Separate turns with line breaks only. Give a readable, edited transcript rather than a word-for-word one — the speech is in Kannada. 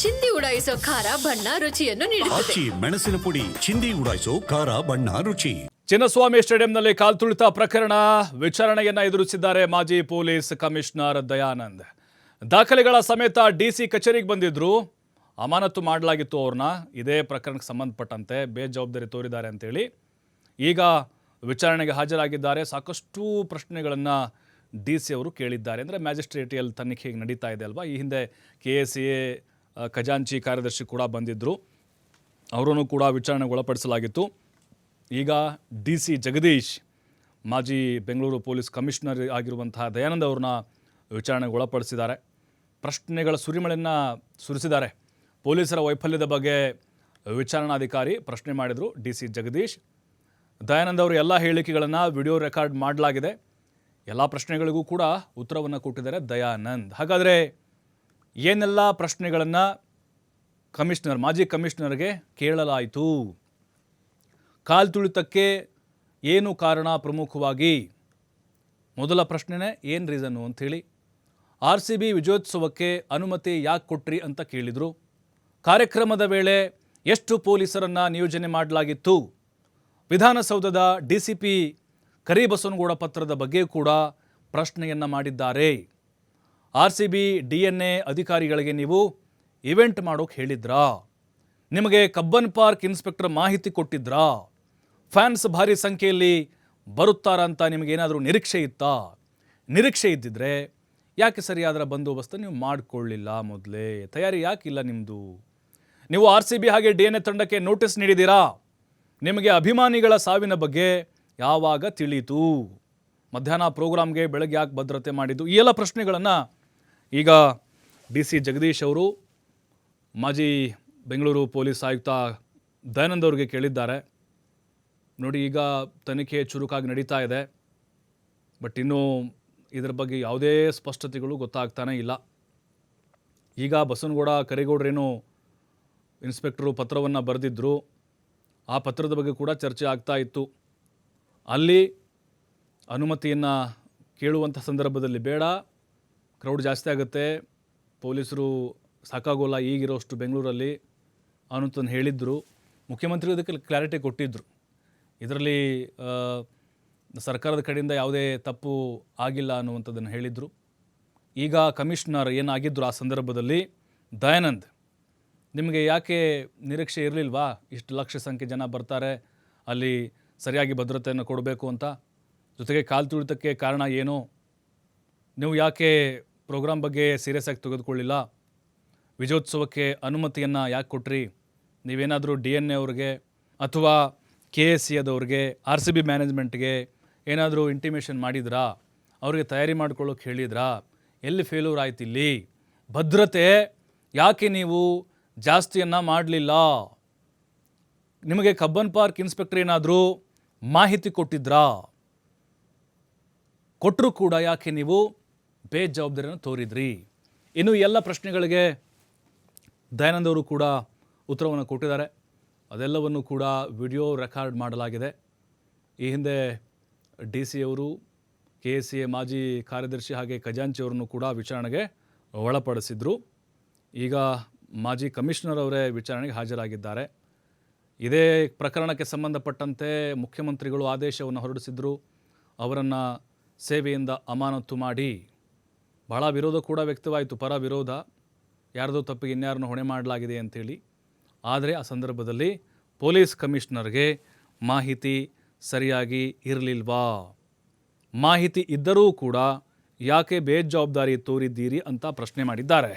ಚಿಂದಿ ಉಡಾಯಿಸೋ ಖಾರ ಬಣ್ಣ ರುಚಿಯನ್ನು ನೀಡುತ್ತದೆ.
ಆಚಿ ಮೆಣಸಿನ ಪುಡಿ ಚಿಂದಿ ಉಡಾಯಿಸೋ ಖಾರ ಬಣ್ಣ ರುಚಿ.
ಚಿನ್ನಸ್ವಾಮಿ ಸ್ಟೇಡಿಯಂನಲ್ಲಿ ಕಾಲ್ತುಳಿತ ಪ್ರಕರಣ ವಿಚಾರಣೆಯನ್ನ ಎದುರಿಸಿದ್ದಾರೆ ಮಾಜಿ ಪೊಲೀಸ್ ಕಮಿಷನರ್ ದಯಾನಂದ್. ದಾಖಲೆಗಳ ಸಮೇತ ಡಿಸಿ ಕಚೇರಿಗೆ ಬಂದಿದ್ರು. ಅಮಾನತು ಮಾಡಲಾಗಿತ್ತು ಅವ್ರನ್ನ. ಇದೇ ಪ್ರಕರಣಕ್ಕೆ ಸಂಬಂಧಪಟ್ಟಂತೆ ಬೇಜವಾಬ್ದಾರಿ ತೋರಿದ್ದಾರೆ ಅಂತೇಳಿ ಈಗ ವಿಚಾರಣೆಗೆ ಹಾಜರಾಗಿದ್ದಾರೆ. ಸಾಕಷ್ಟು ಪ್ರಶ್ನೆಗಳನ್ನು ಡಿ.ಸಿ ಅವರು ಕೇಳಿದ್ದಾರೆ. ಅಂದರೆ ಮ್ಯಾಜಿಸ್ಟ್ರೇಟಿಯಲ್ ತನಿಖೆ ಹೇಗೆ ನಡೀತಾ ಇದೆ ಅಲ್ವಾ. ಈ ಹಿಂದೆ KSA ಖಜಾಂಚಿ ಕಾರ್ಯದರ್ಶಿ ಕೂಡ ಬಂದಿದ್ದರು. ಅವರನ್ನು ಕೂಡ ವಿಚಾರಣೆಗೆ ಒಳಪಡಿಸಲಾಗಿತ್ತು. ಈಗ DC ಜಗದೀಶ್ ಮಾಜಿ ಬೆಂಗಳೂರು ಪೊಲೀಸ್ ಕಮಿಷನರ್ ಆಗಿರುವಂತಹ ದಯಾನಂದ್ ಅವ್ರನ್ನ ವಿಚಾರಣೆಗೆ ಒಳಪಡಿಸಿದ್ದಾರೆ. ಪ್ರಶ್ನೆಗಳ ಸುರಿಮಳೆಯನ್ನು ಸುರಿಸಿದ್ದಾರೆ. ಪೊಲೀಸರ ವೈಫಲ್ಯದ ಬಗ್ಗೆ ವಿಚಾರಣಾಧಿಕಾರಿ ಪ್ರಶ್ನೆ ಮಾಡಿದರು. DC ಜಗದೀಶ್ ದಯಾನಂದ್ ಅವರು ಎಲ್ಲ ಹೇಳಿಕೆಗಳನ್ನು ವಿಡಿಯೋ ರೆಕಾರ್ಡ್ ಮಾಡಲಾಗಿದೆ. ಎಲ್ಲ ಪ್ರಶ್ನೆಗಳಿಗೂ ಕೂಡ ಉತ್ತರವನ್ನು ಕೊಟ್ಟಿದ್ದಾರೆ ದಯಾನಂದ್. ಹಾಗಾದರೆ ಏನೆಲ್ಲ ಪ್ರಶ್ನೆಗಳನ್ನು ಮಾಜಿ ಕಮಿಷನರ್ಗೆ ಕೇಳಲಾಯಿತು? ಕಾಲ್ತುಳಿತಕ್ಕೆ ಏನು ಕಾರಣ? ಪ್ರಮುಖವಾಗಿ ಮೊದಲ ಪ್ರಶ್ನೆನೇ ಏನು ರೀಸನ್ನು ಅಂಥೇಳಿ. RCB ವಿಜಯೋತ್ಸವಕ್ಕೆ ಅನುಮತಿ ಯಾಕೆ ಕೊಟ್ರಿ ಅಂತ ಕೇಳಿದರು. ಕಾರ್ಯಕ್ರಮದ ವೇಳೆ ಎಷ್ಟು ಪೊಲೀಸರನ್ನು ನಿಯೋಜನೆ ಮಾಡಲಾಗಿತ್ತು? ವಿಧಾನಸೌಧದ DCP ಕರಿಬಸವನಗೌಡ ಪತ್ರದ ಬಗ್ಗೆ ಕೂಡ ಪ್ರಶ್ನೆಯನ್ನು ಮಾಡಿದ್ದಾರೆ. RCB DNA ಅಧಿಕಾರಿಗಳಿಗೆ ನೀವು ಇವೆಂಟ್ ಮಾಡೋಕೆ ಹೇಳಿದ್ರಾ? ನಿಮಗೆ ಕಬ್ಬನ್ ಪಾರ್ಕ್ ಇನ್ಸ್ಪೆಕ್ಟರ್ ಮಾಹಿತಿ ಕೊಟ್ಟಿದ್ರಾ? ಫ್ಯಾನ್ಸ್ ಭಾರಿ ಸಂಖ್ಯೆಯಲ್ಲಿ ಬರುತ್ತಾರಾ ಅಂತ ನಿಮಗೇನಾದರೂ ನಿರೀಕ್ಷೆ ಇತ್ತಾ? ನಿರೀಕ್ಷೆ ಇದ್ದಿದ್ರೆ ಯಾಕೆ ಸರಿಯಾದ ಬಂದೋಬಸ್ತು ನೀವು ಮಾಡಿಕೊಳ್ಳಿಲ್ಲ? ಮೊದಲೇ ತಯಾರಿ ಯಾಕಿಲ್ಲ ನಿಮ್ಮದು? ನೀವು RCB ಹಾಗೆ DNA ತಂಡಕ್ಕೆ ನೋಟಿಸ್ ನೀಡಿದ್ದೀರಾ? ನಿಮಗೆ ಅಭಿಮಾನಿಗಳ ಸಾವಿನ ಬಗ್ಗೆ ಯಾವಾಗ ತಿಳಿಯಿತು? ಮಧ್ಯಾಹ್ನ ಪ್ರೋಗ್ರಾಮ್ಗೆ ಬೆಳಗ್ಗೆ ಯಾಕೆ ಭದ್ರತೆ ಮಾಡಿದ್ದು? ಈ ಎಲ್ಲ ಪ್ರಶ್ನೆಗಳನ್ನು ಈಗ DC ಜಗದೀಶ್ ಅವರು ಮಾಜಿ ಬೆಂಗಳೂರು ಪೊಲೀಸ್ ಆಯುಕ್ತ ದಯಾನಂದ್ ಅವರಿಗೆ ಕೇಳಿದ್ದಾರೆ. ನೋಡಿ, ಈಗ ತನಿಖೆ ಚುರುಕಾಗಿ ನಡೀತಾ ಇದೆ. ಬಟ್ ಇನ್ನೂ ಇದರ ಬಗ್ಗೆ ಯಾವುದೇ ಸ್ಪಷ್ಟತೆಗಳು ಗೊತ್ತಾಗ್ತಾನೇ ಇಲ್ಲ. ಈಗ ಬಸವನಗೌಡ ಕರಿಗೌಡರೇನು ಇನ್ಸ್ಪೆಕ್ಟರು ಪತ್ರವನ್ನು ಬರೆದಿದ್ದರು. ಆ ಪತ್ರದ ಬಗ್ಗೆ ಕೂಡ ಚರ್ಚೆ ಆಗ್ತಾ ಇತ್ತು. ಅಲ್ಲಿ ಅನುಮತಿಯನ್ನು ಕೇಳುವಂಥ ಸಂದರ್ಭದಲ್ಲಿ ಬೇಡ, ಕ್ರೌಡ್ ಜಾಸ್ತಿ ಆಗುತ್ತೆ, ಪೊಲೀಸರು ಸಾಕಾಗೋಲ್ಲ ಈಗಿರೋಷ್ಟು ಬೆಂಗಳೂರಲ್ಲಿ ಅನ್ನೋಂಥದ್ದು ಹೇಳಿದ್ರು. ಮುಖ್ಯಮಂತ್ರಿ ಅದಕ್ಕೆ ಕ್ಲಾರಿಟಿ ಕೊಟ್ಟಿದ್ದರು. ಇದರಲ್ಲಿ ಸರ್ಕಾರದ ಕಡೆಯಿಂದ ಯಾವುದೇ ತಪ್ಪು ಆಗಿಲ್ಲ ಅನ್ನುವಂಥದ್ದನ್ನು ಹೇಳಿದರು. ಈಗ ಕಮಿಷನರ್ ಏನಾಗಿದ್ದರು ಆ ಸಂದರ್ಭದಲ್ಲಿ ದಯಾನಂದ್, ನಿಮಗೆ ಯಾಕೆ ನಿರೀಕ್ಷೆ ಇರಲಿಲ್ವಾ? ಇಷ್ಟು ಲಕ್ಷ ಸಂಖ್ಯೆ ಜನ ಬರ್ತಾರೆ, ಅಲ್ಲಿ ಸರಿಯಾಗಿ ಭದ್ರತೆಯನ್ನು ಕೊಡಬೇಕು ಅಂತ. ಜೊತೆಗೆ ಕಾಲ್ತುಳಿತಕ್ಕೆ ಕಾರಣ ಏನು? ನೀವು ಯಾಕೆ ಪ್ರೋಗ್ರಾಮ್ ಬಗ್ಗೆ ಸೀರಿಯಸ್ ಆಗಿ ತೆಗೆದುಕೊಳ್ಳಿಲ್ಲ? ವಿಜಯೋತ್ಸವಕ್ಕೆ ಅನುಮತಿಯನ್ನು ಯಾಕೆ ಕೊಟ್ರಿ? ನೀವೇನಾದರೂ DNA ಅವ್ರಿಗೆ ಅಥವಾ KSAದವ್ರಿಗೆ RCB ಮ್ಯಾನೇಜ್ಮೆಂಟ್ಗೆ ಏನಾದರೂ ಇಂಟಿಮೇಷನ್ ಮಾಡಿದ್ರಾ? ಅವ್ರಿಗೆ ತಯಾರಿ ಮಾಡ್ಕೊಳ್ಳೋಕೆ ಹೇಳಿದ್ರಾ? ಎಲ್ಲಿ ಫೇಲ್ಯೂರ್ ಆಯ್ತು ಇಲ್ಲಿ? ಭದ್ರತೆ ಯಾಕೆ ನೀವು ಜಾಸ್ತಿಯನ್ನು ಮಾಡಲಿಲ್ಲ? ನಿಮಗೆ ಕಬ್ಬನ್ ಪಾರ್ಕ್ ಇನ್ಸ್ಪೆಕ್ಟರ್ ಏನಾದರೂ ಮಾಹಿತಿ ಕೊಟ್ಟಿದ್ರಾ? ಕೊಟ್ಟರೂ ಕೂಡ ಯಾಕೆ ನೀವು ಬೇಜವಾಬ್ದಾರಿಯನ್ನು ತೋರಿದ್ರಿ? ಇನ್ನು ಎಲ್ಲ ಪ್ರಶ್ನೆಗಳಿಗೆ ದಯಾನಂದ್ ಅವರು ಕೂಡ ಉತ್ತರವನ್ನು ಕೊಟ್ಟಿದ್ದಾರೆ. ಅದೆಲ್ಲವನ್ನು ಕೂಡ ವಿಡಿಯೋ ರೆಕಾರ್ಡ್ ಮಾಡಲಾಗಿದೆ. ಈ ಹಿಂದೆ DC ಅವರು KSA ಮಾಜಿ ಕಾರ್ಯದರ್ಶಿ ಹಾಗೆ ಖಜಾಂಚಿ ಅವರನ್ನು ಕೂಡ ವಿಚಾರಣೆಗೆ ಒಳಪಡಿಸಿದ್ರು. ಈಗ ಮಾಜಿ ಕಮಿಷನರ್ ಅವರೇ ವಿಚಾರಣೆಗೆ ಹಾಜರಾಗಿದ್ದಾರೆ. ಇದೇ ಪ್ರಕರಣಕ್ಕೆ ಸಂಬಂಧಪಟ್ಟಂತೆ ಮುಖ್ಯಮಂತ್ರಿಗಳು ಆದೇಶವನ್ನು ಹೊರಡಿಸಿದ್ರು. ಅವರನ್ನು ಸೇವೆಯಿಂದ ಅಮಾನತು ಮಾಡಿ. ಬಹಳ ವಿರೋಧ ಕೂಡ ವ್ಯಕ್ತವಾಯಿತು, ಪರ ವಿರೋಧ, ಯಾರ್ದೋ ತಪ್ಪಿಗೆ ಇನ್ಯಾರನ್ನು ಹೊಣೆ ಮಾಡಲಾಗಿದೆ ಅಂಥೇಳಿ. ಆದರೆ ಆ ಸಂದರ್ಭದಲ್ಲಿ ಪೊಲೀಸ್ ಕಮಿಷನರ್ಗೆ ಮಾಹಿತಿ ಸರಿಯಾಗಿ ಇರಲಿಲ್ವಾ? ಮಾಹಿತಿ ಇದ್ದರೂ ಕೂಡ ಯಾಕೆ ಬೇಜವಾಬ್ದಾರಿ ತೋರಿದ್ದೀರಿ ಅಂತ ಪ್ರಶ್ನೆ ಮಾಡಿದ್ದಾರೆ.